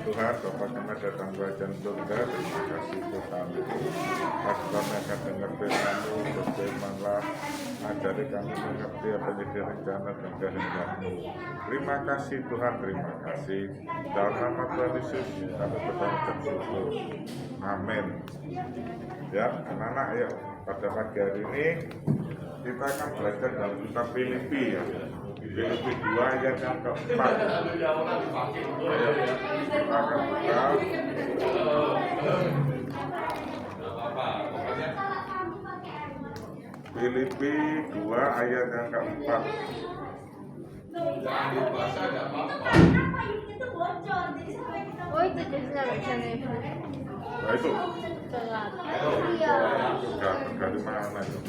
Tuhan, Bapa kami datang kerajaan surga. Terima kasih Tuhan. Pas kami akan dengar firman-Mu, berfirmanlah, ajari kami mengerti apa yang jadi rencana dan kehendak-Mu. Terima kasih Tuhan, terima kasih. Dalam nama Tuhan Yesus kami berdoa dan syukur. Amin. Ya, anak-anak, ayo pada pagi hari ini kita akan belajar dalam kitab Filipi ya. Filipi 2 ayat yang keempat. Ayo, kita akan buka. Filipi 2 ayat yang keempat. Oh itu jadi bacanya. Nah itu Telat. dari mana itu?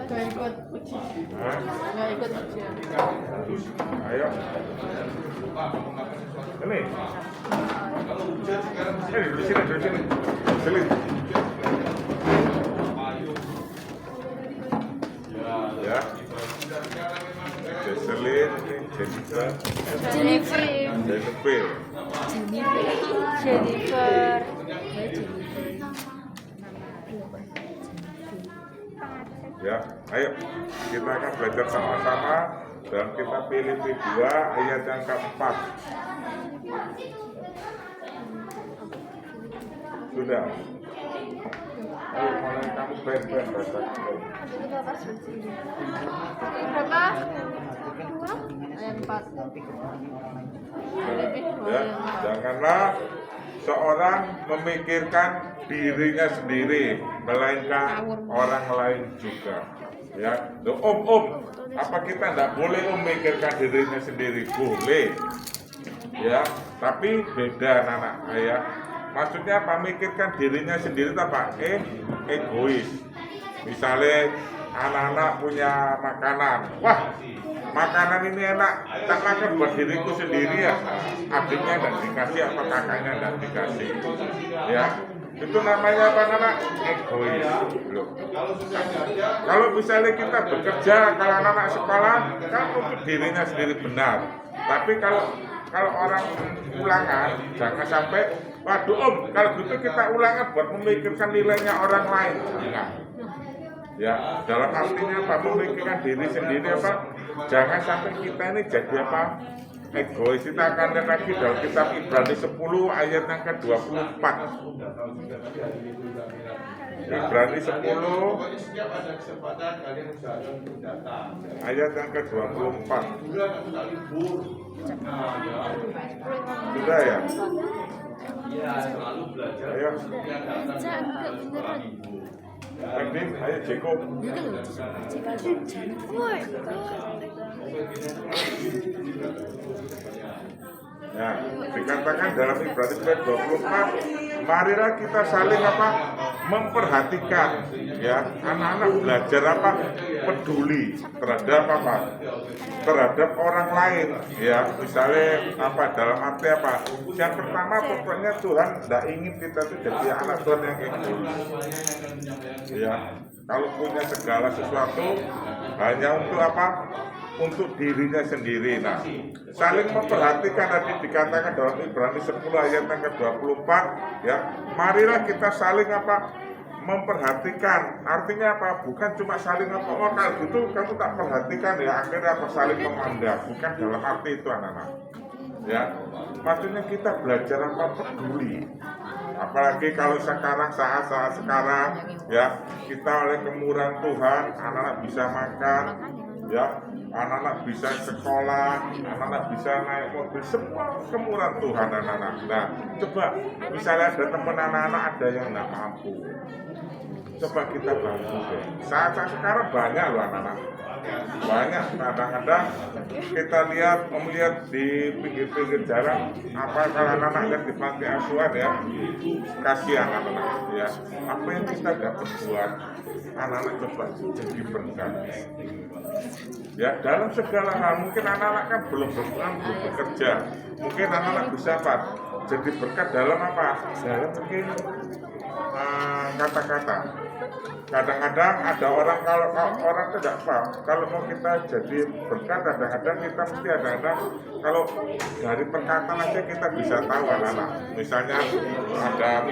Gak ikut ujian. Hah? Gak ikut ujian. Ayo. Ini. Di sini. Sini. Ya. Jesselin, Jennifer. Ya, ayo kita akan belajar sama-sama dalam kitab Filipi 2 ayat yang keempat. Sudah. Ayo mulai kamu ben baca. Berapa? Ayat 4. Ya, janganlah seorang memikirkan dirinya sendiri, melainkan orang lain juga. Ya, apa kita tidak boleh memikirkan dirinya sendiri? Boleh. Ya, tapi beda anak-anak ya. Maksudnya apa? Memikirkan dirinya sendiri apa? Egois. Misalnya anak-anak punya makanan, wah makanan ini enak, tak makan buat diriku sendiri ya. Adiknya tidak dikasih, apa kakaknya tidak dikasih. Ya, itu namanya apa anak? Egois. Loh. Kalau misalnya kita bekerja, kalau anak-anak sekolah kan untuk dirinya sendiri benar. Tapi kalau orang ulangan, jangan sampai, waduh kalau gitu kita ulangan buat memikirkan nilainya orang lain. Enggak. Ya, dalam artinya apa? Memikirkan diri sendiri apa? Jangan sampai kita ini jadi apa? Egois. Kita akan lihat lagi dalam kitab Ibrani 10 ayat yang ke-24. Ibrani 10 ayat yang ke-24. Sudah ya? Ayo. Penting, ayo Jeko. Ya, dikatakan dalam Ibrani 24, marilah kita saling apa? Memperhatikan, ya, anak-anak belajar apa? Peduli terhadap apa? Terhadap orang lain, ya, misalnya apa? Dalam arti apa? Yang pertama pokoknya Tuhan tidak ingin kita itu jadi anak Tuhan yang egois. Ya, kalau punya segala sesuatu hanya untuk apa? Untuk dirinya sendiri. Nah, saling memperhatikan tadi dikatakan dalam Ibrani 10 ayat yang ke-24, ya. Marilah kita saling apa? Memperhatikan. Artinya apa? Bukan cuma saling apa? Oh, kalau gitu kamu tak perhatikan ya, akhirnya apa? Saling memandang. Bukan dalam arti itu anak-anak. Ya. Maksudnya kita belajar apa? Peduli. Apalagi kalau saat sekarang ya, kita oleh kemurahan Tuhan, anak-anak bisa makan, ya, anak-anak bisa sekolah, anak-anak bisa naik mobil, semua kemurahan Tuhan anak-anak. Nah, coba misalnya ada teman anak-anak ada yang tidak mampu, coba kita bantu deh. Saat sekarang banyak loh anak-anak, banyak. Kadang-kadang kita melihat di pinggir-pinggir jalan, apa kalau anak-anak yang di panti asuhan ya, kasihan anak-anak ya. Apa yang kita dapat buat anak-anak coba jadi berkat. Ya, dalam segala hal, mungkin anak-anak kan belum bekerja, mungkin anak-anak bisa apa? Jadi berkat dalam apa? Dalam mungkin dengan kata-kata. Kadang-kadang ada orang kalau orang tidak paham, kalau mau kita jadi berkat, kadang-kadang kita mesti ada kalau dari perkataan aja kita bisa tahu anak-anak. Misalnya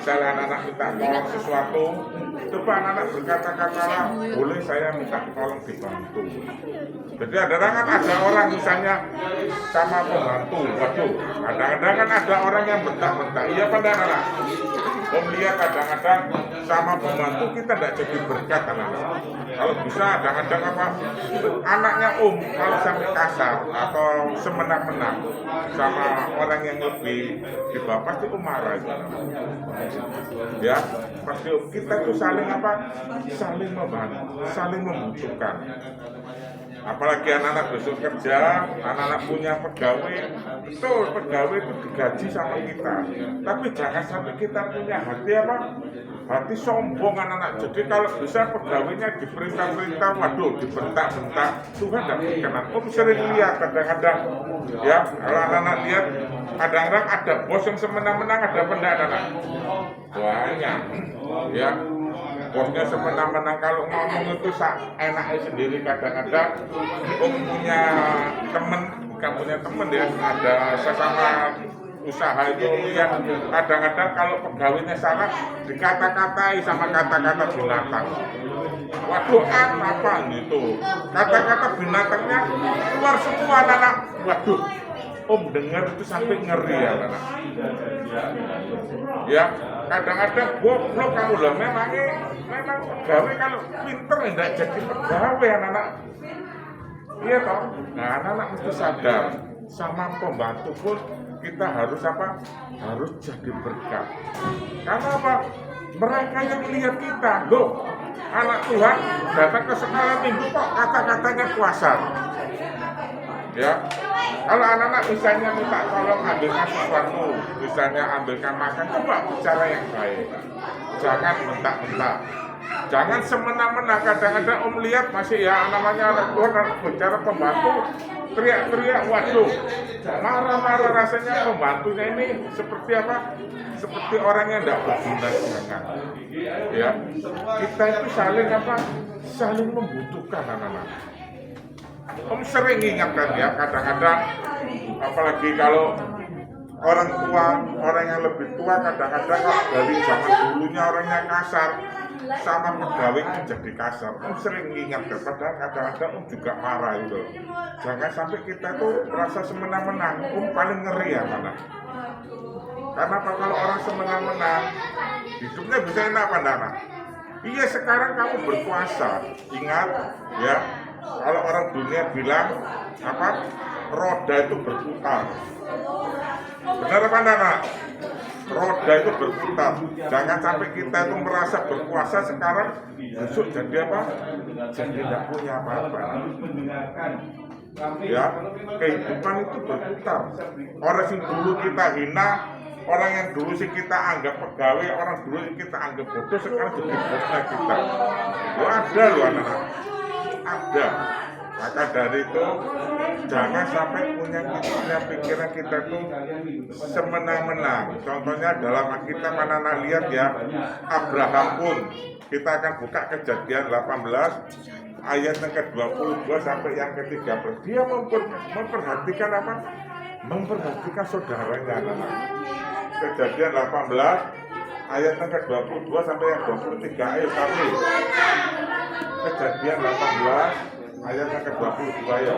anak-anak minta tolong sesuatu, coba anak-anak berkata-kata, boleh saya minta tolong dibantu. Jadi ada orang misalnya sama pembantu, waduh, kadang-kadang kan ada orang yang bentak-bentak, iya pada anak-anak. Om lihat kadang-kadang sama pembantu kita tidak jadi berkat anak-anak. Kalau bisa kadang-kadang anaknya kalau sampai kasar atau semena-mena sama orang yang lebih di bawah pasti marah itu. Ya, pasti kita itu saling saling membantu, saling membutuhkan. Apalagi anak-anak besok kerja, anak-anak punya pegawai, betul pegawai itu digaji sama kita. Tapi jangan sampai kita punya hati sombong anak-anak. Jadi kalau bisa pegawainya diperintah-perintah, waduh dibentak-bentak, Tuhan tidak berkenan. Sering lihat kadang-kadang, ya kalau anak-anak lihat, kadang-kadang ada bos yang semena-mena, ada anak-anak banyak, ya. Bosnya semena-mena kalau ngomong itu enaknya sendiri. Kadang-kadang punya temen, bukan punya temen ya, ada sesama usaha itu yang kadang-kadang kalau pegawainya salah dikata-katai sama kata-kata binatang. Waduh apa gitu, kata-kata binatangnya keluar semua anak-anak. Waduh, dengar itu sampai ngeri ya anak. Ya, kadang-kadang goblok kamu loh, memang pegawai kalau pinter tidak jadi pegawai anak-anak. Iya toh. Nah anak-anak mesti sadar sama pembantu pun kita harus harus jadi berkat. Karena mereka yang lihat kita, loh anak Tuhan datang ke sekolah minggu kok kata-katanya kuasa. Ya, kalau anak-anak misalnya minta tolong ambilkan sesuatu, misalnya ambilkan makan, coba bicara yang baik. Jangan bentak-bentak. Jangan semena-mena. Kadang-kadang lihat masih ya namanya anak Tuhan bicara pembantu, teriak-teriak, waduh, marah-marah rasanya pembantunya ini seperti seperti orang yang tidak berguna. Ya, kita itu saling membutuhkan anak-anak. Sering ingatkan ya, kadang-kadang apalagi kalau orang tua, orang yang lebih tua, kadang-kadang dari zaman dulunya orangnya kasar, sama pegawai menjadi kasar. Sering ingatkan, padahal kadang-kadang juga marah itu. Jangan sampai kita tuh merasa semena-mena. Paling ngeri ya mana? Karena kalau orang semena-mena, hidupnya bisa enak anak. Iya sekarang kamu berkuasa, ingat ya. Kalau orang dunia bilang roda itu berputar. Benar apa enggak? Roda itu berputar. Jangan sampai kita itu merasa berkuasa sekarang, besok jadi jadi tidak punya apa-apa. Ya, kehidupan itu berputar. Orang yang dulu kita hina, orang yang dulu sih kita anggap pegawai, orang dulu yang kita anggap bodoh, sekarang jadi bosnya kita. Itu ada loh anak-anak. Ada. Maka dari itu jangan sampai punya pikiran kita tuh semena-mena. Contohnya dalam Alkitab anak-anak lihat ya, Abraham pun, kita akan buka Kejadian 18 ayat yang ke-22 sampai yang ke-13. Dia memperhatikan memperhatikan saudaranya anak-anak. Kejadian 18 ayat yang ke-22 sampai yang 23. Ayo kami. Kejadian 18 ayat yang ke-22 ya.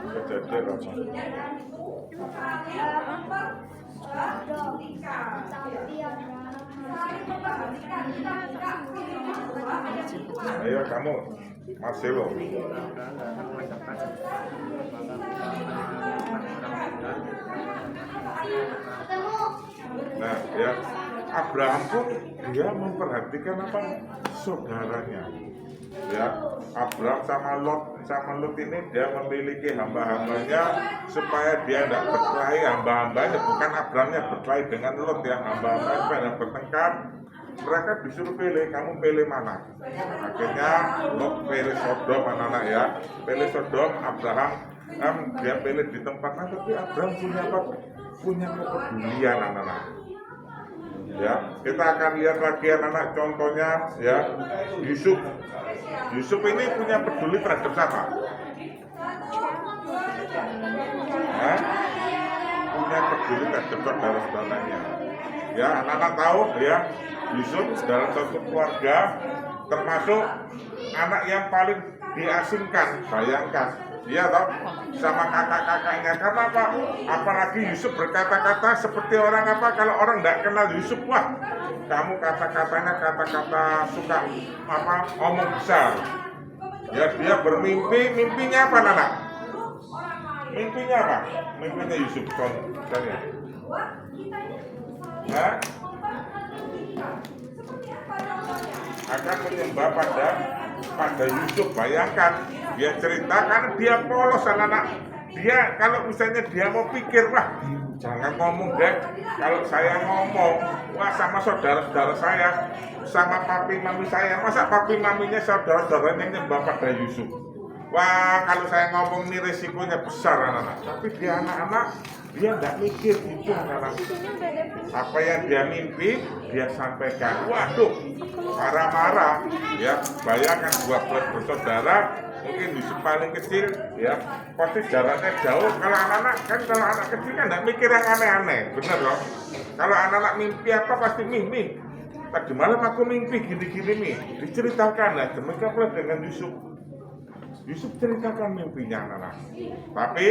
Kejadian 18. Ayo kamu, Marcelo. Nah, ya, Abraham pun dia memperhatikan saudaranya. Ya, Abraham sama Lot ini dia memiliki hamba-hambanya supaya dia tidak berkelahi. Hamba-hambanya bukan Abrahamnya berkelahi dengan Lot ya, hamba-hambanya pada bertengkar. Mereka disuruh pilih, kamu pilih mana? Akhirnya Lot pilih Sodom anak-anak ya, pilih Sodom. Abraham dia pilih di tempatnya, tapi Abraham punya apa? Punya kepedulian anak-anak. Ya, kita akan lihat lagi anak-anak contohnya ya. Yusuf ini punya peduli terhadap siapa? Hah? Punya peduli terhadap saudara-saudaranya. Ya, anak-anak tahu ya, Yusuf dalam satu keluarga termasuk anak yang paling diasingkan. Bayangkan, dia tahu sama kakak-kakaknya. Karena apa? Apalagi Yusuf berkata-kata seperti orang apa? Kalau orang tidak kenal Yusuf, wah, kamu kata-katanya kata-kata suka apa? Omong besar. Ya, dia bermimpi, mimpinya apa, anak? Mimpinya apa? Mimpinya Yusuf, contohnya. Hah? Akan menyembah pada Yusuf. Bayangkan, dia ceritakan dia polos anak-anak. Dia kalau misalnya dia mau pikir, wah jangan ngomong deh. Kalau saya ngomong, wah sama saudara-saudara saya, sama papi mami saya, masa papi maminya saudara-saudaranya nyembah pada Yusuf. Wah kalau saya ngomong ini resikonya besar anak-anak. Tapi dia anak-anak, dia nggak mikir itu anak-anak. Apa yang dia mimpi, dia sampaikan. Waduh, marah-marah. Ya, bayangkan dua bersaudara, mungkin Yusuf paling kecil, ya, pasti jaraknya jauh. Kalau anak-anak kan, kalau anak kecil kan nggak mikir yang aneh-aneh, bener loh. Kalau anak-anak mimpi apa pasti mimpi. Tadi malam aku mimpi gini-gini nih, diceritakan lah. Demikian dengan Yusuf. Yusuf ceritakan mimpinya anak-anak. Tapi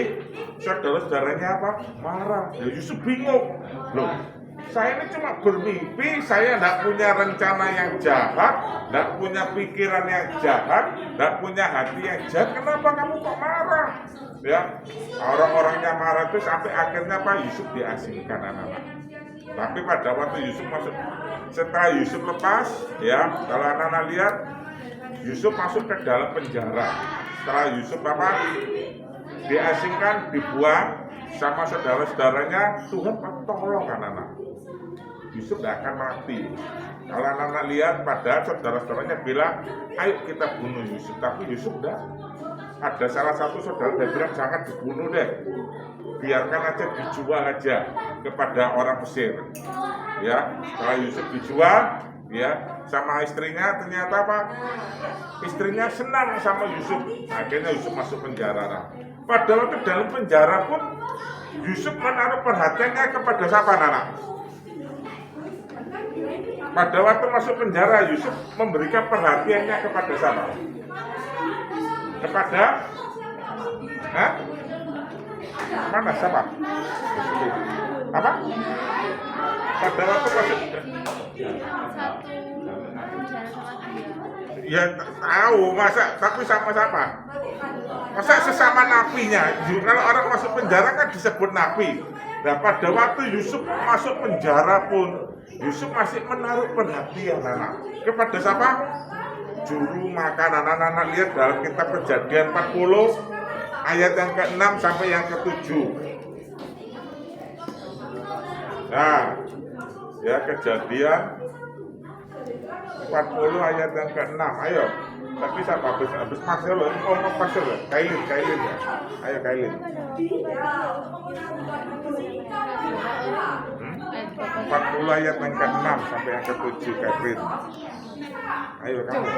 saudara-saudaranya apa? Marah. Ya Yusuf bingung. Loh, saya ini cuma bermimpi, saya tidak punya rencana yang jahat, tidak punya pikiran yang jahat, tidak punya hati yang jahat. Kenapa kamu kok marah? Ya, orang-orangnya marah itu sampai akhirnya Pak Yusuf diasingkan anak-anak. Tapi pada waktu Yusuf masuk, setelah Yusuf lepas, ya, kalau anak-anak lihat, Yusuf masuk ke dalam penjara. Setelah Yusuf apa? Diasingkan, dibuang sama saudara-saudaranya, Tuhan tolong anak-anak. Yusuf tidak akan mati. Kalau anak-anak lihat, pada saudara-saudaranya bilang, ayo kita bunuh Yusuf. Tapi Yusuf tidak. Ada salah satu saudara yang bilang, jangan dibunuh deh. Biarkan aja, dijual aja kepada orang Mesir. Ya, kalau Yusuf dijual, ya, sama istrinya ternyata apa? Istrinya senang sama Yusuf. Akhirnya Yusuf masuk penjara. Pada waktu dalam penjara pun Yusuf menaruh perhatiannya kepada siapa anak? Pada waktu masuk penjara Yusuf memberikan perhatiannya kepada siapa? Kepada hah? Mana siapa? Apa? Pada waktu masuk ya tahu, masa tapi sama siapa? Masa sesama napinya? Kalau orang masuk penjara kan disebut napi. Nah pada waktu Yusuf masuk penjara pun Yusuf masih menaruh perhatian anak kepada siapa? Juru makan. Anak-anak lihat dalam kitab Kejadian 40 ayat yang ke-6 sampai yang ke-7. Nah, ya Kejadian 40 ayat yang ke-6. Ayo. Tapi siapa habis Marcel loh, ngomong Marcel loh. Kailin ya. Ayo Kailin. 40 ayat yang ke-6 sampai yang ke-7 Catherine. Ayo kamu.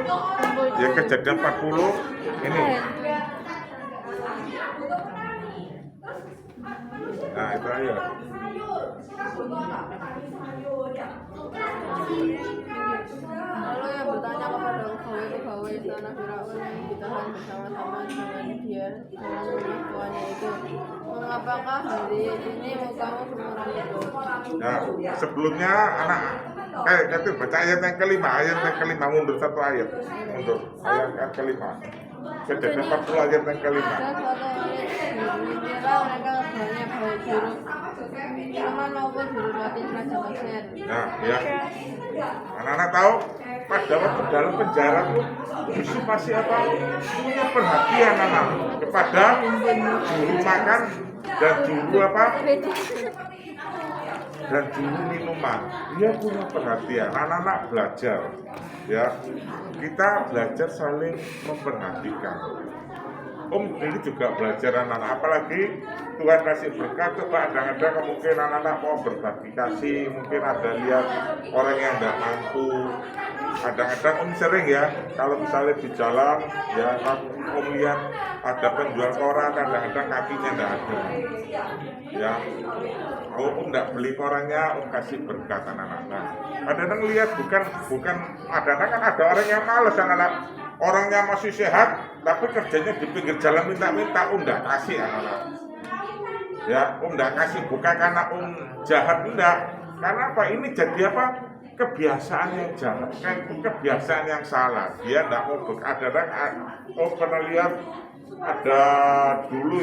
Ya Kejadian 40 ini. Nah, itu ayo. Lalu yang bertanya kepada pegawai istana Firaun yang ditahan bersama-sama dengan dia dengan tuannya itu, mengapakah hari ini mukamu semurah itu? Nah, sebelumnya anak Katir baca ayat yang kelima, mundur satu ayat, mundur ayat yang kelima. Kejadian 40 ayat yang kelima. Dikira mereka banyak baik juru Firman maupun juru latih Raja Mesir. Nah, ya. Anak-anak tahu pada waktu dalam penjara tuh Yusuf masih apa? Punya perhatian anak kepada juru makan dan juru apa? Dan juru minuman. Dia punya perhatian. Anak-anak belajar, ya. Kita belajar saling memperhatikan. ini juga belajar anak-anak, apalagi Tuhan kasih berkat. Coba kadang-kadang mungkin anak-anak mau berbagi kasih, mungkin ada lihat orang yang nggak mampu. Kadang-kadang sering ya, kalau misalnya di jalan ya lihat ada penjual koran, kadang-kadang kakinya nggak ada ya, nggak beli korannya, kasih berkat anak-anak. Kadang-kadang lihat bukan kadang-kadang kan ada orang yang males, anak-anak orangnya masih sehat tapi kerjanya di pinggir jalan minta-minta, nggak kasih anak-anak ya, nggak kasih bukan karena jahat, enggak, karena apa, ini jadi apa, kebiasaan yang jahat, kebiasaan yang salah. Dia nggak mau pernah lihat ada dulu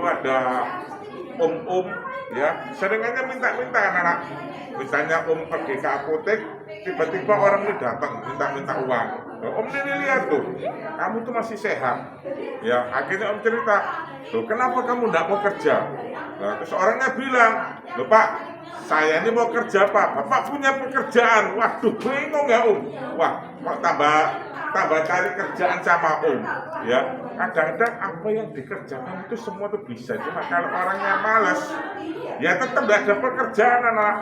ada om ya, seringannya minta-minta anak-anak. Misalnya pergi ke apotek, tiba-tiba orang ini datang minta uang. Om ini lihat tuh, kamu tuh masih sehat. Ya, akhirnya om cerita, loh kenapa kamu nggak mau kerja? Nah, terus orangnya bilang, loh Pak, saya ini mau kerja Pak, Bapak punya pekerjaan. Waduh, bingung ya Om. Wah, kok tambah cari kerjaan sama Om. Ya, kadang-kadang apa yang dikerjakan itu semua tuh bisa. Cuma kalau orangnya malas, ya tetap nggak ada pekerjaan anak.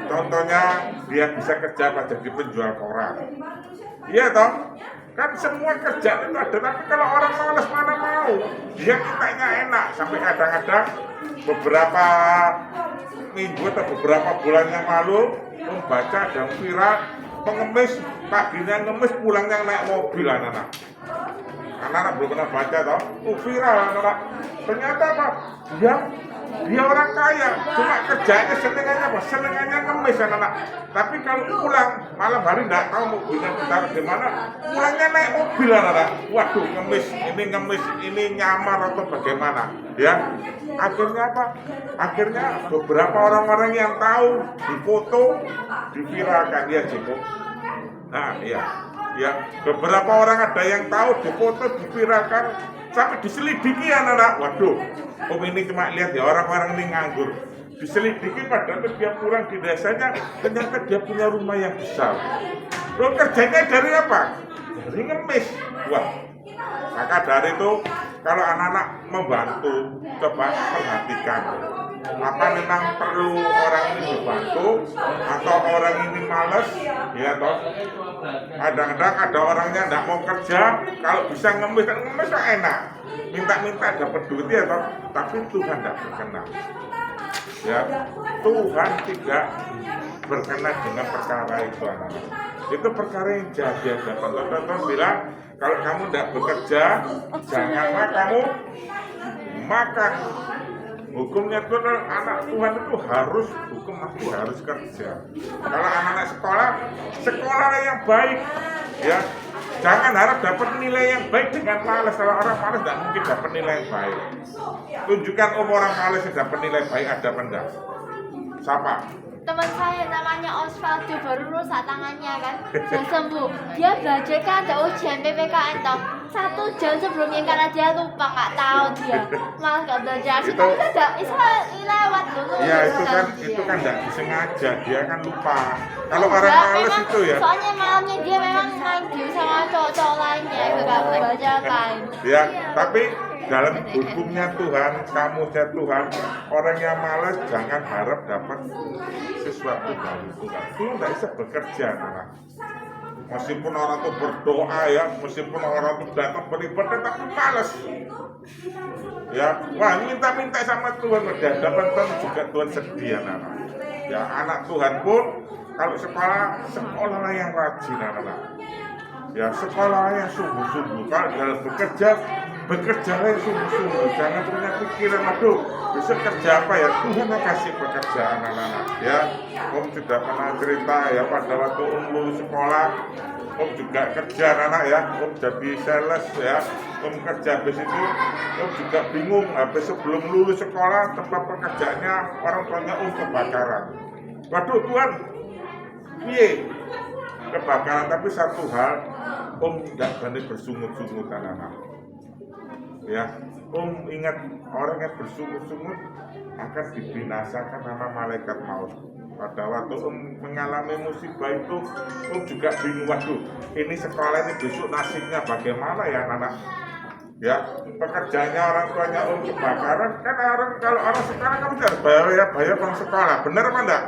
Contohnya dia bisa kerja jadi penjual koran. Iya toh? Kan semua kerjaan itu ada, tapi kalau orang malas mana mau? Dia mintanya enak. Sampai kadang-kadang beberapa minggu atau beberapa bulan yang lalu membaca ada viral pengemis, paginya ngemis, pulangnya naik mobil anak-anak. Anak-anak belum pernah baca toh? Viral anak-anak. Ternyata apa? Dia orang kaya, cuma kerjanya senengannya ngemis anak-anak. Tapi kalau pulang malam hari nggak tahu mobilnya ditaruh di mana, pulangnya naik mobil anak-anak. Waduh, ngemis, ini nyamar atau bagaimana? Ya, akhirnya apa? Akhirnya beberapa orang-orang yang tahu difoto, diviralkan dia cukup. Nah, ya, beberapa orang ada yang tahu difoto, diviralkan, sampai diselidiki anak-anak. Waduh, om ini cuma lihat ya orang-orang ini nganggur. Diselidiki padahal dia pulang di desanya, ternyata dia punya rumah yang besar. Loh, kerjanya dari apa? Dari ngemis. Wah, maka dari itu kalau anak-anak membantu, coba perhatikan. Apa memang perlu orang ini dibantu atau orang ini malas? Ya toh. Kadang-kadang ada orangnya nggak mau kerja, kalau bisa ngemis kan enak. Minta-minta dapat duit ya toh, tapi Tuhan tidak berkenan. Ya, Tuhan tidak berkenan dengan perkara itu anak-anak. Itu perkara yang jadi. Tonton bilang, kalau kamu tidak bekerja, janganlah kamu makan. Hukumnya itu anak Tuhan itu harus harus kerja. Kalau anak-anak sekolah yang baik, ya. Jangan harap dapat nilai yang baik dengan malas. Kalau orang malas tidak mungkin dapat nilai yang baik. Tunjukkan orang malas yang dapat nilai baik ada apa enggak? Siapa? Teman saya namanya Osvaldo, baru rusak tangannya kan, sudah sembuh. Dia belajar kan ada ujian PPKN toh, 1 jam sebelumnya karena dia lupa, nggak tahu dia malah nggak belajar. Kita udah lewat dulu. Iya itu kan nggak disengaja, dia kan lupa. Kalau orang males itu ya. Soalnya malamnya dia memang main game sama cowok-cowok lainnya, nggak baca kan. Ya, tapi dalam hukumnya Tuhan, kamu ya Tuhan, orang yang malas jangan harap dapat sesuatu dari Tuhan. Tuhan tidak bisa bekerja, anak. Meskipun orang itu berdoa ya, meskipun orang itu datang beribadah, tapi malas. Ya, wah minta-minta sama Tuhan, di hadapan Tuhan juga Tuhan sedih, anak. Ya, anak Tuhan pun kalau sekolahlah yang rajin, anak. Ya, sekolah yang sungguh-sungguh. Kalau dalam bekerja yang sungguh-sungguh. Jangan punya pikiran, aduh, besok kerja apa ya? Tuhan yang kasih pekerjaan anak-anak. Ya, Om sudah pernah cerita ya pada waktu Om lulus sekolah, Om juga kerja anak ya. Om jadi sales ya. Om kerja habis itu, Om juga bingung. Habis sebelum lulus sekolah, tempat pekerjaannya orang tuanya Om kebakaran. Waduh Tuhan, piye? Kebakaran, tapi satu hal Om tidak berani bersungut-sungut anak-anak. Ya, Om ingat orang yang bersungut-sungut akan dibinasakan sama malaikat maut. Pada waktu Om mengalami musibah itu, Om juga bingung, waduh, ini sekolah ini besok nasibnya bagaimana ya anak-anak? ya pekerjaannya orang tuanya kebakaran kan kalau orang sekarang kan harus bayar uang sekolah, bener apa enggak?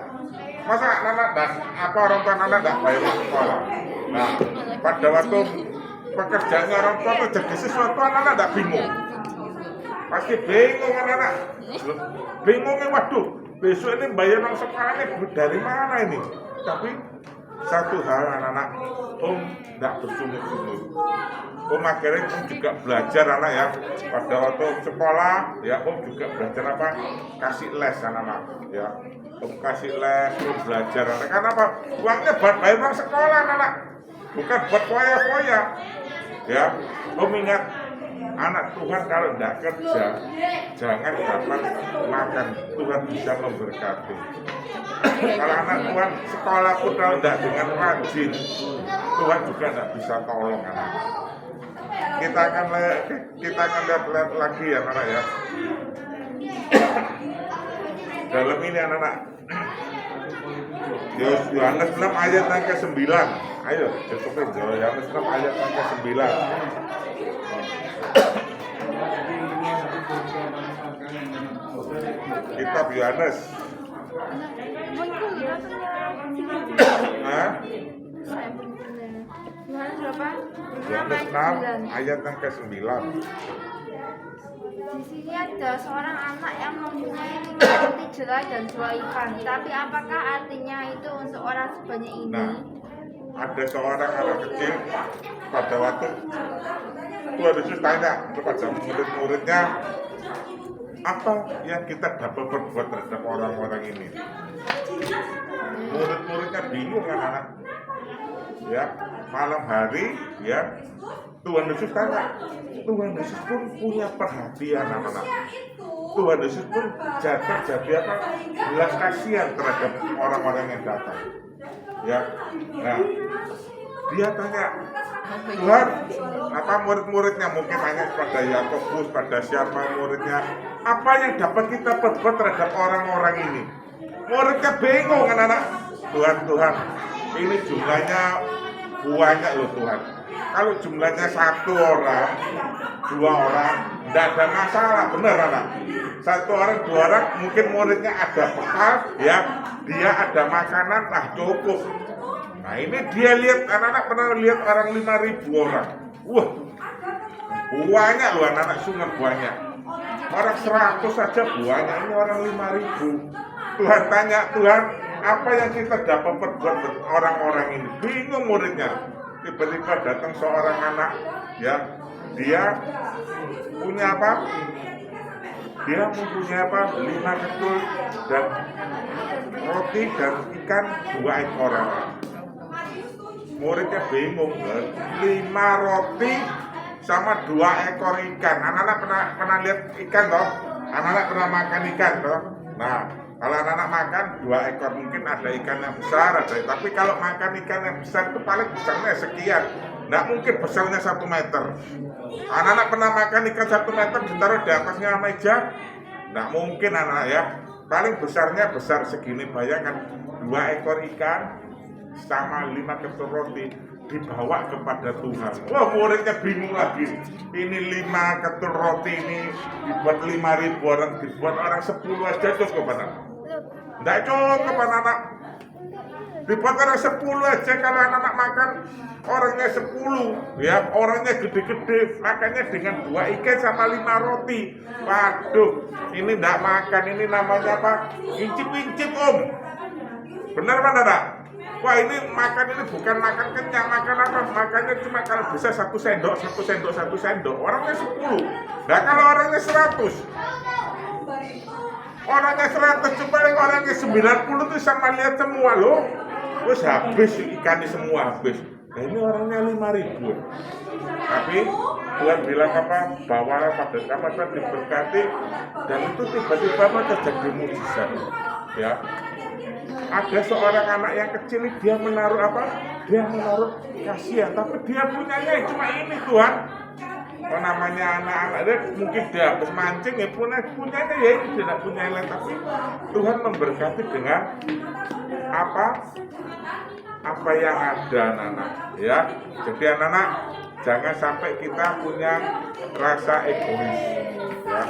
Masa anak apa orang tua anak enggak bayar uang sekolah? Nah pada waktu pekerjaannya orang tua terjadi sesuatu anak enggak bingung, pasti bingung anak bingungnya, waduh besok ini bayar uang sekolahnya dari mana ini? Tapi satu hal anak-anak, enggak bersungut-sungut. Akhirnya juga belajar anak ya, pada waktu sekolah ya juga belajar apa? Kasih les anak-anak ya. Kasih les, belajar anak. Karena apa? Uangnya buat bayar uang sekolah anak-anak, bukan buat foya-foya. Ya, ingat anak Tuhan kalau tidak kerja jangan dapat makan, Tuhan bisa memberkati. Kalau anak Tuhan sekolah pun kalau tidak dengan rajin, Tuhan juga tidak bisa tolong anak. Kita akan lihat lagi ya anak ya. Dalam ini anak-anak, Yohanes 6 ayat yang ke-9. Ayo, cukupin Yohanes 6 ayat yang ke-9. Kitab Yohanes. Hah? Yohanes 6 ayat yang ke-9. Di sini ada seorang anak yang mempunyai 5 roti jelai dan 2 ikan. Tapi apakah artinya itu untuk orang sebanyak ini? Nah, ada seorang anak kecil pada waktu Tuhan Yesus tanya kepada murid-muridnya, apa yang kita dapat berbuat terhadap orang-orang ini? Murid-muridnya bingung anak-anak. Ya, malam hari ya Tuhan Yesus tanya. Tuhan Yesus pun punya perhatian anak-anak. Tuhan Yesus pun jadi apa? Belas kasihan terhadap orang-orang yang datang. Ya, nah dia tanya, Tuhan, apa murid-muridnya mungkin tanya kepada Yakobus, pada siapa muridnya, apa yang dapat kita berbuat terhadap orang-orang ini? Muridnya bingung anak-anak. Tuhan, ini jumlahnya banyak loh Tuhan. Kalau jumlahnya 1 orang, 2 orang, tidak ada masalah, benar anak. 1 orang, 2 orang, mungkin muridnya ada bekal, ya, dia ada makanan, cukup. Nah ini dia lihat, anak-anak pernah lihat orang 5.000 orang. Wah, banyak loh anak-anak, sungai banyak. Orang 100 saja banyak, ini orang 5.000. Tuhan tanya, Tuhan, apa yang kita dapat perbuat orang-orang ini? Bingung muridnya. Tiba-tiba datang seorang anak, ya, dia punya apa? Dia mempunyai apa? 5 ketul dan roti dan ikan 2 ekor. Muridnya bingung, 5 roti sama 2 ekor ikan. Anak-anak pernah lihat ikan toh? Anak-anak pernah makan ikan toh? Nah, kalau anak-anak makan 2 ekor, mungkin ada ikan yang besar, tapi kalau makan ikan yang besar itu paling besarnya sekian. Nggak mungkin besarnya 1 meter. Anak-anak pernah makan ikan 1 meter ditaruh di atasnya meja? Nggak mungkin anak ya. Paling besarnya besar segini, bayangkan 2 ekor ikan sama 5 ketul roti dibawa kepada Tuhan. Wah, muridnya bingung lagi. Ini 5 ketul roti ini dibuat 5.000 orang, dibuat orang 10 aja cukup anak. Nggak cukup anak-anak. Dibuat orang 10 aja kalau anak-anak makan orangnya 10, ya orangnya gede-gede, makannya dengan 2 ikan sama 5 roti. Waduh, ini nggak makan, ini namanya apa? Incip-incip om. Benar mana tak? Wah ini makan ini bukan makan kenyang, makan apa? Makannya cuma kalau bisa 1 sendok, 1 sendok, 1 sendok. Orangnya 10. Nah kalau orangnya 100, orangnya 100 cuma orangnya 90 tuh sama lihat semua loh. Terus habis ikannya semua habis. Nah ini orangnya 5.000. Tapi Tuhan bilang apa? Bawalah pada kamar diberkati, dan itu tiba-tiba terjadi mujizat. Ya. Ada seorang anak yang kecil, dia menaruh apa? Dia menaruh kasihan, tapi dia punyanya cuma ini Tuhan. Oh namanya anak-anak dia mungkin dia habis mancing ya punyanya ya ini tidak punya yang lain, tapi Tuhan memberkati dengan apa yang ada anak-anak ya. Jadi anak-anak jangan sampai kita punya rasa egois. Ya.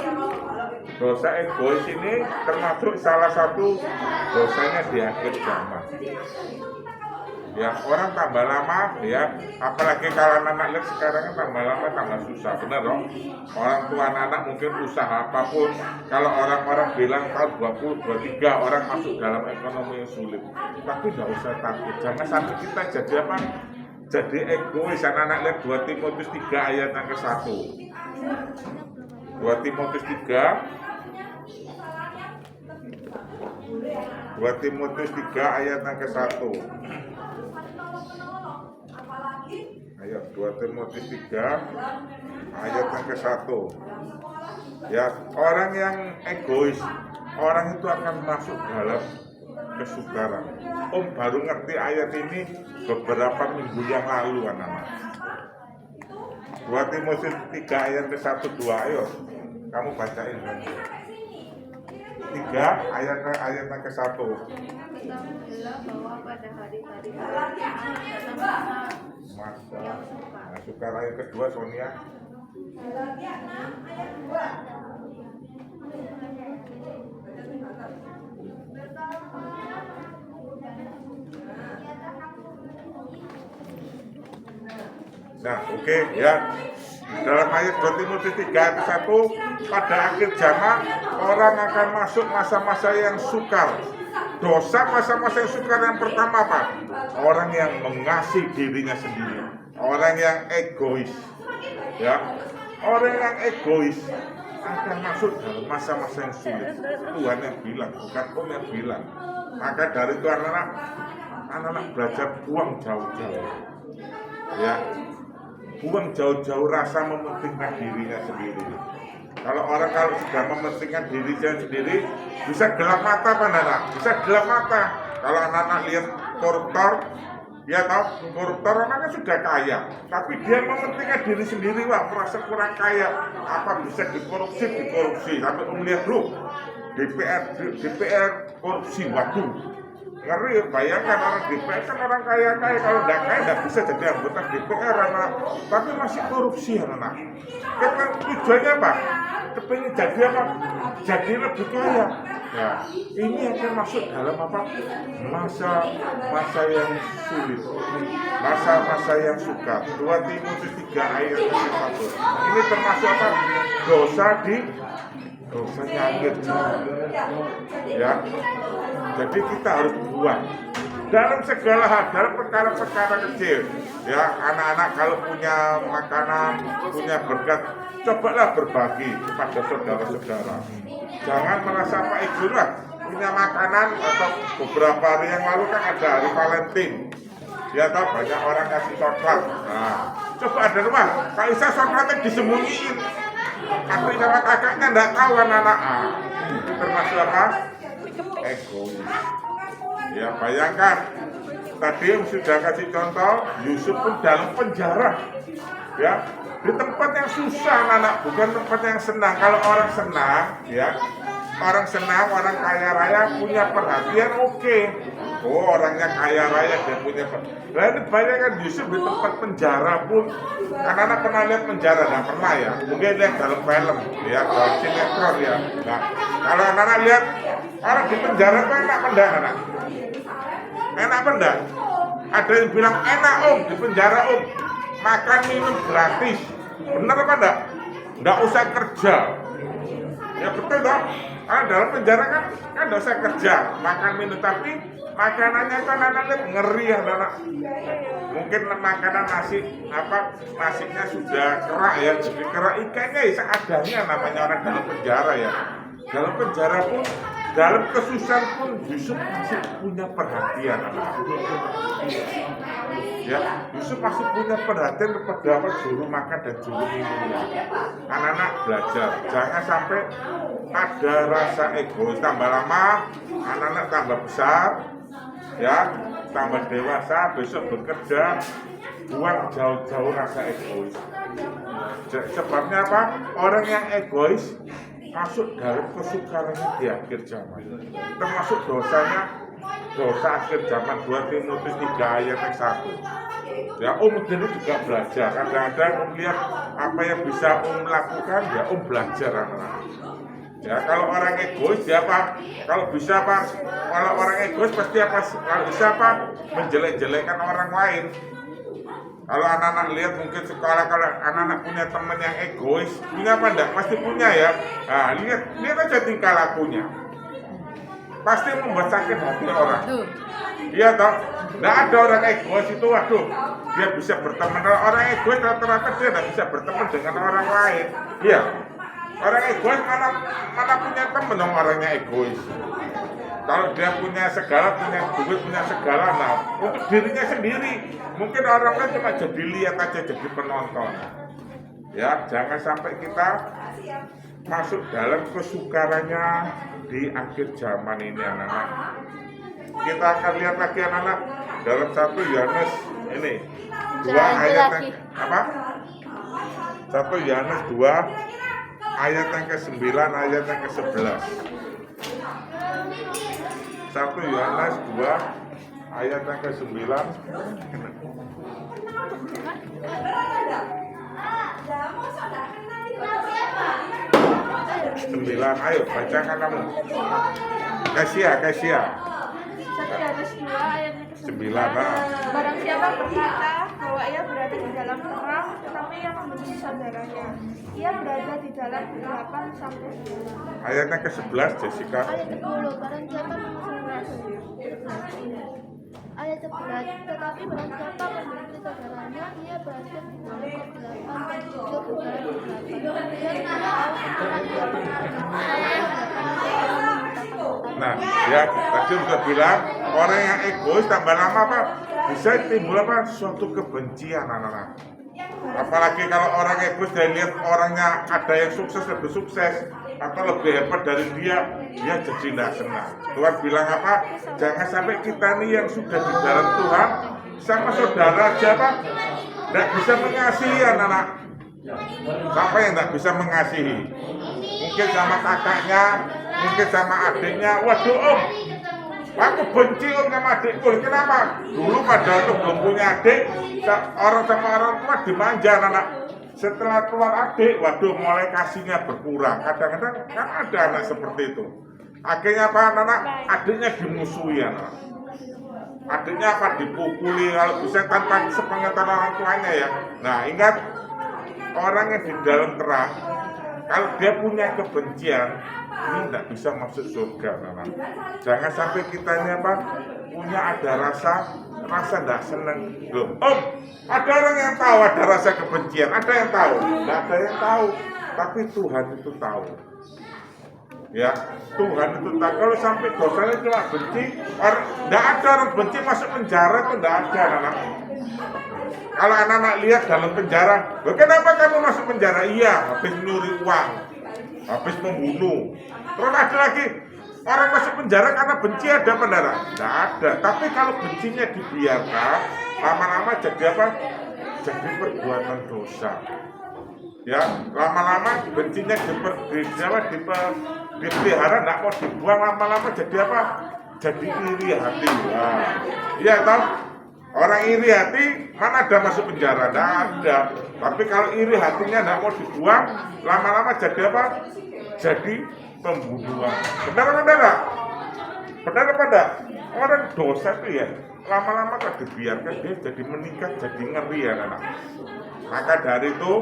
Dosa egois ini termasuk salah satu dosanya di akhir zaman. Ya, orang tambah lama, ya, apalagi kalau anak lihat sekarang kan tambah lama tambah susah, benar dong? Orang tua anak mungkin usaha apapun, kalau orang-orang bilang tahun 20, 23 orang masuk dalam ekonomi yang sulit, tapi nggak usah takut, jangan sampai kita jadi apa? Jadi egois. Anak-anak lihat 2 Timotius 3 ayat yang ke-1. 2 Timotius 3 ayat yang ke-1. Ayo 2 Timotius 3 ayat yang ke-1. Ya, orang yang egois, orang itu akan masuk dalam kesukaran. Om baru ngerti ayat ini beberapa minggu yang lalu, anak-anak. 2 Timotius 3 ayat ke-1 2, ayo kamu bacain kan. 3 ayat yang ke-1. Ketahuilah bahwa pada hari-hari Masa. Nah, sukar ayat kedua, Sonia. Nah, oke, ya. Dalam ayat 2 Timotius 3 ayat 1, pada akhir zaman orang akan masuk masa-masa yang sukar. Dosa masa-masa yang sukar yang pertama apa? Orang yang mengasihi dirinya sendiri, orang yang egois. Ya, orang yang egois akan masuk dalam masa-masa yang sulit. Tuhan yang bilang, bukan Om yang bilang. Maka dari itu anak-anak belajar buang jauh-jauh. Ya, buang jauh-jauh rasa mementingkan dirinya sendiri. Kalau sudah mementingkan dirinya sendiri, bisa gelap mata, Pak anak. Bisa gelap mata. Kalau anak-anak lihat koruptor, dia tahu koruptor anaknya sudah kaya, tapi dia mementingkan diri sendiri, wah merasa kurang kaya, apa bisa dikorupsi. Tapi melihat loh, DPR korupsi, waduh. Ngeri, bayangkan orang DPR kan orang kaya, kalau nggak kaya nggak bisa jadi anggota DPR anak, tapi masih korupsi anak. Kan tujuannya apa? Kepengen jadi apa? Jadi lebih kaya. Ya, ini akan masuk dalam apa? Masa yang sulit, masa yang sukar. 2 Timotius 3 ayat 1. Ini termasuk apa? Dosanya akhir zaman. Ya. Jadi kita harus buang dalam segala hal, dalam perkara-perkara kecil. Ya, anak-anak kalau punya makanan, punya berkat, cobalah berbagi kepada saudara-saudara. Jangan merasa apa itulah punya makanan. Atau beberapa hari yang lalu kan ada hari Valentine. Ya tahu banyak orang kasih coklat. Nah, coba ada rumah, kalau bisa coklatnya disembunyiin. Aku sama kakaknya enggak tahu anak-anak. Itu termasuk apa? Egois. Ya, bayangkan tadi sudah kasih contoh, Yusuf pun dalam penjara. Ya, di tempat yang susah anak, bukan tempat yang senang. Kalau orang senang, ya, orang kaya raya punya perhatian, oke. Oh, orangnya kaya raya dia punya perhatian. Lalu bayangkan Yusuf di tempat penjara pun. Anak-anak pernah lihat penjara? Nggak pernah ya. Mungkin lihat dalam film, ya, dalam sinetron ya. Nah, kalau anak-anak lihat orang di penjara kan enak apa enggak, anak? Enak apa enggak? Ada yang bilang enak om, di penjara om, makan minum gratis. Benar apa enggak? Enggak usah kerja. Ya betul dong. Karena dalam penjara kan enggak usah kerja, makan minum, tapi makanannya kan anak-anak ngeri ya anak. Mungkin makanan nasinya sudah kerak ya, jadi kerak, ikannya ya seadanya, namanya orang dalam penjara ya. Dalam penjara pun, dalam kesusahan pun Yusuf masih punya perhatian. Ya, Yusuf masih punya perhatian kepada juru makan dan juru minum. Anak-anak belajar, jangan sampai ada rasa egois. Tambah lama, anak-anak tambah besar, ya, tambah dewasa, besok bekerja, buang jauh-jauh rasa egois. Sebabnya apa? Orang yang egois masuk dalam kesukarannya di akhir zaman. Termasuk dosanya dosa akhir zaman 2 Timotius 3 ayat yang 1. Ya Om jadi juga belajar. Kadang-kadang Om lihat apa yang bisa Om lakukan, ya Om belajar anak-anak. Ya kalau orang egois ya Pak, kalau bisa Pak, kalau orang egois pasti apa? Kalau bisa Pak menjelek-jelekan orang lain. Kalau anak-anak lihat mungkin sekolah kalau anak-anak punya teman yang egois, punya apa enggak? Pasti punya ya. Nah, lihat aja tingkah lakunya. Pasti membuat sakit hati orang. Iya toh? Nggak ada orang egois itu, waduh, dia bisa berteman. Kalau orang egois rata-rata dia nggak bisa berteman dengan orang lain. Iya. Orang egois mana punya teman dong orangnya egois. Kalau dia punya segala, punya duit, punya segala, nah untuk dirinya sendiri. Mungkin orang lain cuma jadi lihat aja, jadi penonton. Ya, jangan sampai kita masuk dalam kesukarannya di akhir zaman ini anak-anak. Kita akan lihat lagi anak-anak dalam 1 Yohanes ini 2 ayat yang, apa? 1 Yohanes 2 ayat yang ke-9 ayat yang ke-11. 1 Yohanes 2 ayat yang ke-9. Ayo bacakan kamu. Kasia. 1 Yohanes 2 ayatnya ke-9. 9. Barang siapa berkata bahwa ia berada di dalam terang, tetapi ia membenci saudaranya, ia berada di dalam kegelapan sampai Ayatnya ke-11 Jessica. Ayat 10, barang siapa ayat 11, tetapi barang siapa membenci saudaranya, ia berada di dalam kegelapan menuju ke dalam Nah, ya tadi sudah bilang orang yang egois tambah lama apa bisa timbul apa suatu kebencian anak-anak. Apalagi kalau orang egois dia lihat orangnya ada yang sukses lebih sukses atau lebih hebat dari dia jadi tidak senang. Tuhan bilang apa? Jangan sampai kita nih yang sudah di dalam Tuhan sama saudara aja Pak tidak bisa mengasihi anak-anak. Siapa yang tidak bisa mengasihi? Mungkin sama kakaknya, mungkin sama adiknya. Waduh Om, aku benci Om sama adikku. Kenapa? Dulu padahal tuh belum punya adik, orang sama orang tua dimanja anak. Setelah keluar adik, waduh mulai kasihnya berkurang. Kadang-kadang kan ada anak seperti itu. Akhirnya apa anak? Adiknya dimusuhi anak. Adiknya apa? Dipukuli kalau bisa tanpa sepengetahuan orang tuanya ya. Nah ingat, orang yang di dalam terang, kalau dia punya kebencian, ini tidak bisa masuk surga, anak. Jangan sampai kita ini apa? Punya ada rasa tidak senang. Loh, Om, ada orang yang tahu ada rasa kebencian, ada yang tahu, tidak ada yang tahu, tapi Tuhan itu tahu. Ya, Tuhan itu tahu. Kalau sampai dosanya cuma benci, tidak ada orang benci masuk penjara itu tidak ada, anak. Kalau anak-anak lihat dalam penjara, kenapa kamu masuk penjara? Iya, habis nyuri uang, habis membunuh. Terus ada lagi, orang masuk penjara karena benci ada pendara? Tidak ada. Tapi kalau bencinya dibiarkan, lama-lama jadi apa? Jadi perbuatan dosa. Ya, lama-lama bencinya dipelihara, tidak mau dibuang, lama-lama jadi apa? Jadi iri hati. Nah, iya tahu? Orang iri hati mana ada masuk penjara? Tidak ada. Tapi kalau iri hatinya tidak mau dibuang, lama-lama jadi apa? Jadi pembunuhan. Benar apa tidak? Benar apa tidak? Orang dosa itu ya lama-lama kalau dibiarkan dia jadi meningkat, jadi ngeri ya anak. Maka dari itu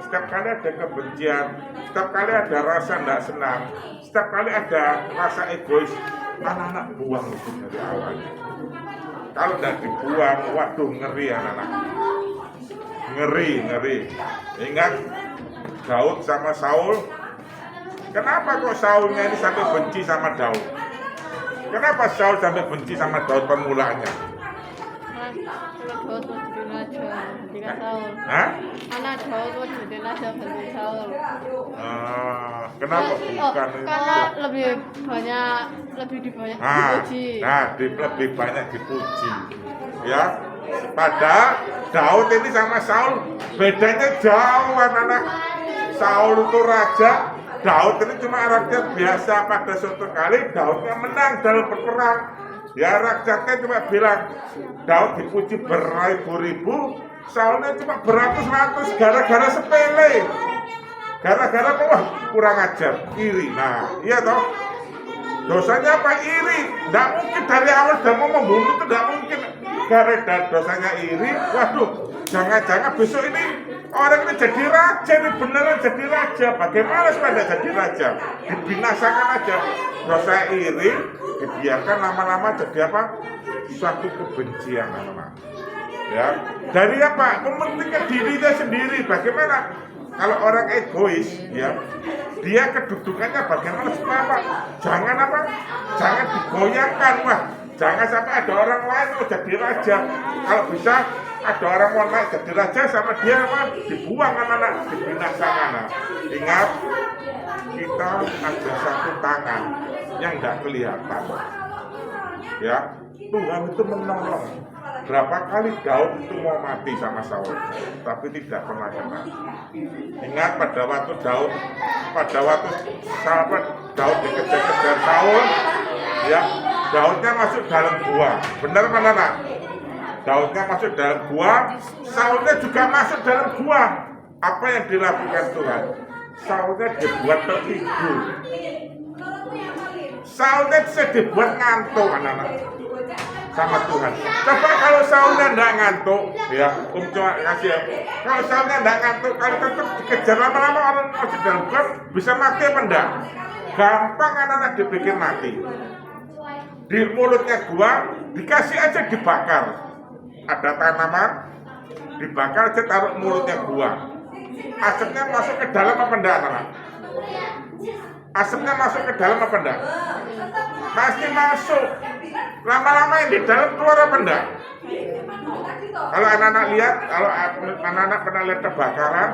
setiap kali ada kebencian, setiap kali ada rasa tidak senang, setiap kali ada rasa egois, anak-anak buang itu dari awalnya. Kalau tidak dibuang, waduh ngeri anak-anak. Ngeri. Ingat Daud sama Saul. Kenapa kok Saulnya ini sampai benci sama Daud? Kenapa Saul sampai benci sama Daud permulaannya? Kalau Daud mau jadi raja, tidak Saul. Hah? Anak Daud mau jadi raja ganti Saul. Kenapa bukan? Karena lebih banyak dipuji. Lebih banyak dipuji. Ya, pada Daud ini sama Saul bedanya jauh anak-anak. Saul itu raja, Daud ini cuma rakyat biasa. Pada suatu kali Daudnya menang dalam berperang. Ya rakyatnya cuma bilang Daud dipuji beribu-ribu, Saulnya cuma beratus-ratus gara-gara sepele. Gara-gara apa? Wah, kurang ajar, iri. Nah, iya toh. Dosanya apa? Iri. Tidak mungkin dari awal sudah mau membunuh, itu tidak mungkin. Gara-gara dosanya iri, waduh, jangan-jangan besok ini orang ini jadi raja, ini beneran jadi raja. Bagaimana supaya tidak jadi raja? Dibinasakan aja. Dosa iri, dibiarkan lama-lama jadi apa? Suatu kebencian lama-lama. Ya, dari apa? Mementingkan dirinya sendiri. Bagaimana? Kalau orang egois, ya, dia kedudukannya bagaimana supaya apa? Jangan apa? Jangan digoyangkan, wah. Jangan sampai ada orang lain mau jadi raja. Kalau bisa ada orang mau naik jadi raja sama dia apa? Dibuang anak-anak, dibinasakan. Nah, ingat, kita ada satu tangan yang tidak kelihatan. Ya, Tuhan itu menolong. Berapa kali Daud itu mau mati sama Saul, tapi tidak pernah kena. Ingat pada waktu sahabat Daud dikejar-kejar Saul, ya, Daudnya masuk dalam gua. Benar mana nak? Daudnya masuk dalam gua, Saulnya juga masuk dalam gua. Apa yang dilakukan Tuhan? Saulnya dibuat tertidur. Saulnya bisa dibuat ngantuk anak-anak sama Tuhan. Coba kalau Saulnya tidak ngantuk, ya, cuma kasih ya. Kalau Saulnya tidak ngantuk, kalau tetap dikejar lama-lama orang masuk dalam gua, bisa mati apa enggak? Gampang anak-anak dibikin mati. Di mulutnya gua dikasih aja dibakar. Ada tanaman, dibakar aja taruh mulutnya gua. Asapnya masuk ke dalam apa enggak anak-anak? Asapnya masuk ke dalam apa enggak? Pasti masuk. Lama-lama yang di dalam keluar apa enggak? Kalau anak-anak lihat, kalau anak-anak pernah lihat kebakaran,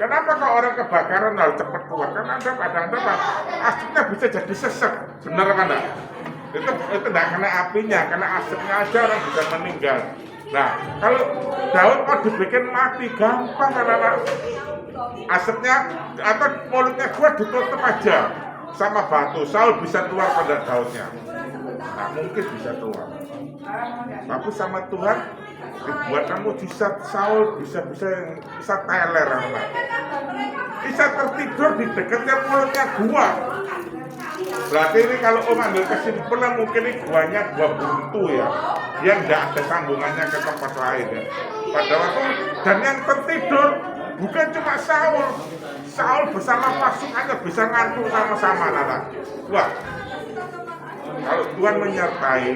kenapa kok orang kebakaran harus cepat keluar? Karena ada asapnya bisa jadi sesek. Benar apa enggak? Itu enggak kena apinya, kena asapnya aja orang bisa meninggal. Nah, kalau Daud mau dibikin mati, gampang anak-anak. Asapnya atau mulutnya gua ditutup aja sama batu, Saul bisa keluar pada Daudnya. Nah, mungkin bisa keluar. Tapi sama Tuhan dibuat mujizat, Saul bisa teler anak. Bisa tertidur di dekatnya mulutnya gua. Berarti ini kalau Om ambil kesimpulan mungkin ini guanya gua buntu ya, yang tidak ada sambungannya ke tempat lain ya. Pada waktu dan yang tertidur bukan cuma Saul bersama pasukannya bisa ngantuk sama-sama anak. Wah, kalau Tuhan menyertai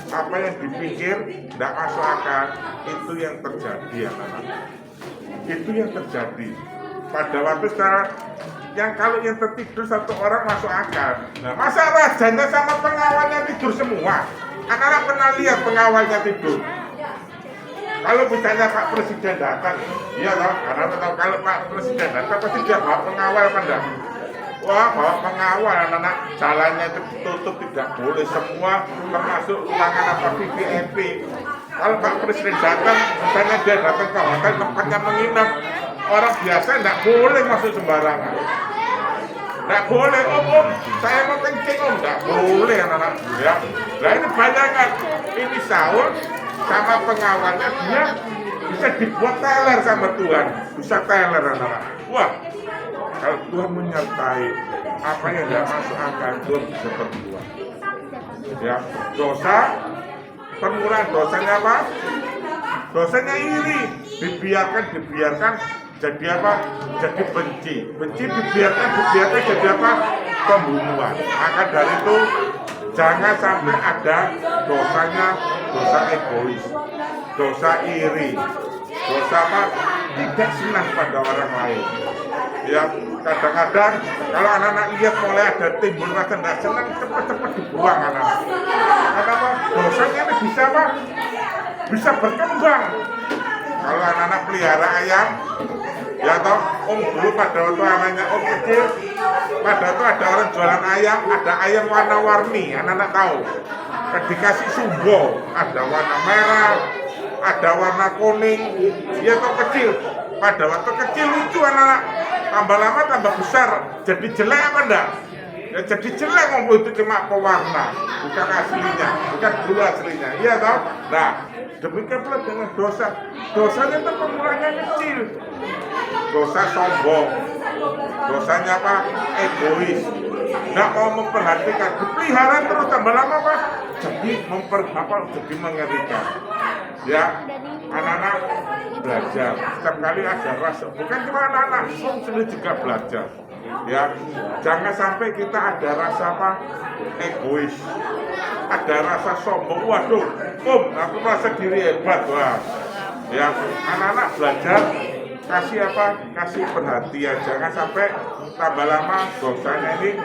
apa yang dipikir tidak masuk akal, itu yang terjadi anak. Itu yang terjadi. Pada waktu sekarang yang kalau yang tertidur satu orang masuk akal. Nah, masa rajanya sama pengawalnya tidur semua? Anak-anak pernah lihat pengawalnya tidur? Kalau misalnya Pak Presiden datang, iya loh, karena tahu kalau Pak Presiden datang pasti dia bawa pengawal apa enggak? Wah, bawa pengawal, anak-anak jalannya itu ditutup, tidak boleh semua, termasuk ruangan apa VIP. Kalau Pak Presiden datang, misalnya dia datang ke hotel tempatnya menginap, orang biasa tidak boleh masuk sembarangan. Tidak boleh, om, saya mau kencing om, tidak boleh anak-anak. Ya, nah ini bayangkan, ini Saul sama pengawalnya dia bisa dibuat teler sama Tuhan, bisa teler anak-anak. Wah, kalau Tuhan menyertai apa yang tidak masuk akal, Tuhan bisa berbuat. Ya, dosa, pengurangan dosanya apa? Dosanya iri, dibiarkan jadi apa? Jadi benci dibiarkan jadi apa? Pembunuhan. Maka dari itu jangan sampai ada dosa egois, dosa iri, dosa apa? Tidak senang pada orang lain. Ya, kadang-kadang kalau anak-anak lihat mulai ada timbul rasa tidak senang, cepat-cepat dibuang anak-anak. Karena apa? Dosanya ini bisa apa? Bisa berkembang. Kalau anak-anak pelihara ayam, ya toh, om dulu pada waktu anaknya om kecil, pada waktu ada orang jualan ayam, ada ayam warna-warni, anak-anak tahu. Dikasih sumbo, ada warna merah, ada warna kuning, ya toh kecil. Pada waktu kecil lucu anak-anak, tambah lama tambah besar, jadi jelek apa enggak? Ya jadi jelek ngomong itu cuma pewarna, bukan aslinya, bukan gula aslinya. Iya toh? Nah, demikian pula dengan dosa. Dosanya itu pengurangan kecil. Dosa sombong. Dosanya apa? Egois. Nggak mau memperhatikan, dipelihara terus tambah lama apa? Jadi jadi mengerikan. Ya, anak-anak belajar. Setiap kali ada rasa, bukan cuma anak-anak, sendiri juga belajar. Ya, jangan sampai kita ada rasa apa? Egois. Ada rasa sombong. Waduh, aku merasa diri hebat. Wah. Ya, anak-anak belajar kasih apa? Kasih perhatian. Jangan sampai tambah lama dosanya ini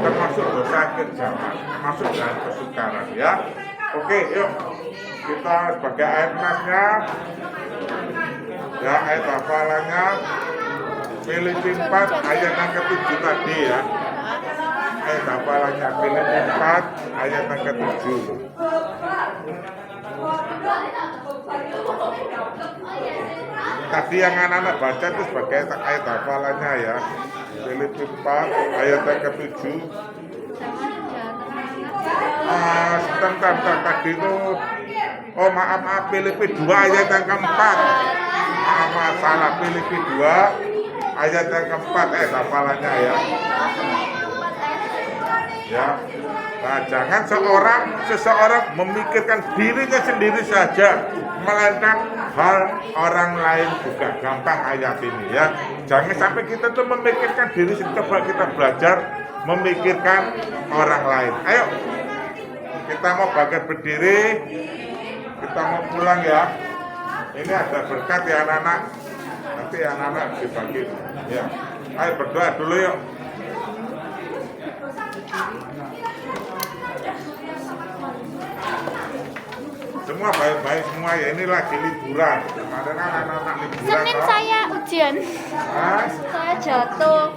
termasuk dosa akhir zaman, masuk dalam kesukaran. Ya, oke, yuk kita sebagai ayat nasnya, ya ayat hafalannya Filipi 4 ayat yang ke-7 tadi ya. Ayat hafalannya Filipi 4 ayat yang ke-7. Tadi yang anak-anak baca itu sebagai ayat hafalannya ya. Filipi 4 ayat yang ke-7. Sebentar tadi itu. Oh maaf Filipi 2 ayat yang ke-4. Salah Filipi 2 ayat yang ke-4 hafalannya ya. Ya. Nah, jangan seseorang memikirkan dirinya sendiri saja, melainkan hal orang lain juga. Gampang ayat ini ya. Jangan sampai kita tuh memikirkan diri sendiri. Coba kita belajar memikirkan orang lain. Ayo, kita mau bangkit berdiri, kita mau pulang ya. Ini ada berkat ya anak-anak. Nanti anak-anak dibagi. Ya, ayo berdoa dulu yuk. Semua baik-baik semua ya, ini lagi liburan. Kemarin anak-anak liburan. Senin saya ujian. Hah? Saya jatuh.